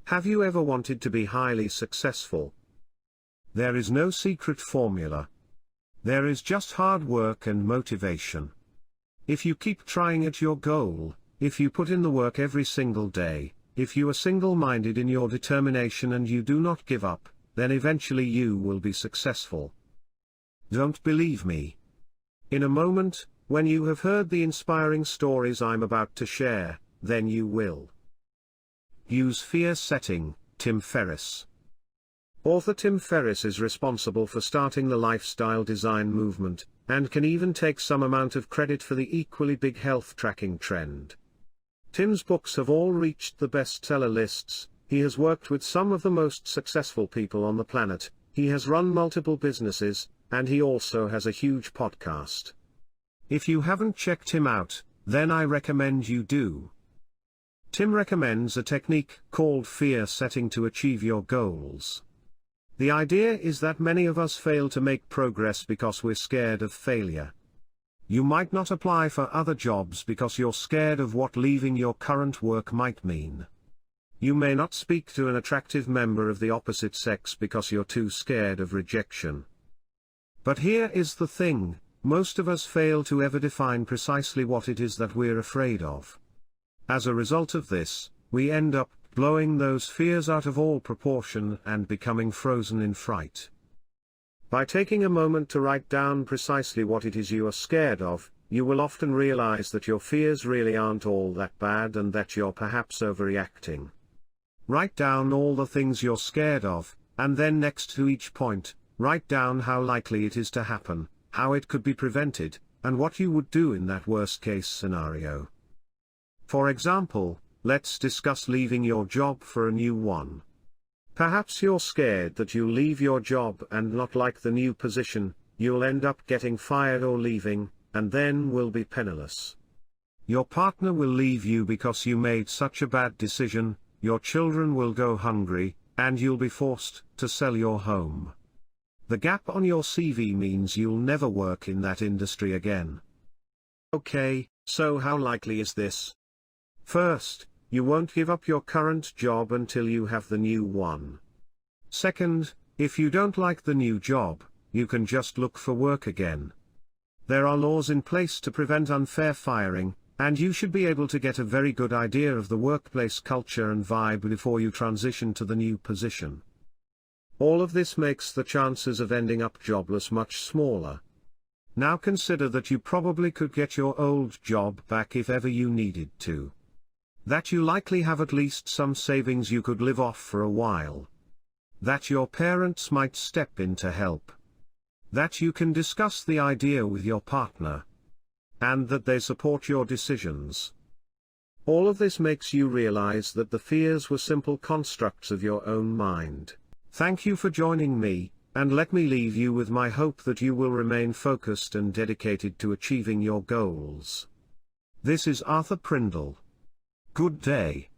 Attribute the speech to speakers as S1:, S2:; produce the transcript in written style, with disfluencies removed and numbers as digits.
S1: Have you ever wanted to be highly successful? There is no secret formula. There is just hard work and motivation. If you keep trying at your goal, if you put in the work every single day, if you are single-minded in your determination and you do not give up, then eventually you will be successful. Don't believe me? In a moment, when you have heard the inspiring stories I'm about to share, then you will. Use fear setting, Tim Ferriss. Author Tim Ferriss is responsible for starting the lifestyle design movement, and can even take some amount of credit for the equally big health tracking trend. Tim's books have all reached the bestseller lists. He has worked with some of the most successful people on the planet, he has run multiple businesses, and he also has a huge podcast. If you haven't checked him out, then I recommend you do. Tim recommends a technique called fear setting to achieve your goals. The idea is that many of us fail to make progress because we're scared of failure. You might not apply for other jobs because you're scared of what leaving your current work might mean. You may not speak to an attractive member of the opposite sex because you're too scared of rejection. But here is the thing, most of us fail to ever define precisely what it is that we're afraid of. As a result of this, we end up blowing those fears out of all proportion and becoming frozen in fright. By taking a moment to write down precisely what it is you are scared of, you will often realize that your fears really aren't all that bad and that you're perhaps overreacting. Write down all the things you're scared of, and then next to each point, write down how likely it is to happen, how it could be prevented, and what you would do in that worst-case scenario. For example, let's discuss leaving your job for a new one. Perhaps you're scared that you'll leave your job and not like the new position, you'll end up getting fired or leaving, and then will be penniless. Your partner will leave you because you made such a bad decision, your children will go hungry, and you'll be forced to sell your home. The gap on your CV means you'll never work in that industry again. Okay, so how likely is this? First, you won't give up your current job until you have the new one. Second, if you don't like the new job, you can just look for work again. There are laws in place to prevent unfair firing, and you should be able to get a very good idea of the workplace culture and vibe before you transition to the new position. All of this makes the chances of ending up jobless much smaller. Now consider that you probably could get your old job back if ever you needed to. That you likely have at least some savings you could live off for a while. That your parents might step in to help. That you can discuss the idea with your partner. And that they support your decisions. All of this makes you realize that the fears were simple constructs of your own mind. Thank you for joining me, and let me leave you with my hope that you will remain focused and dedicated to achieving your goals. This is Arthur Pindle. Good day.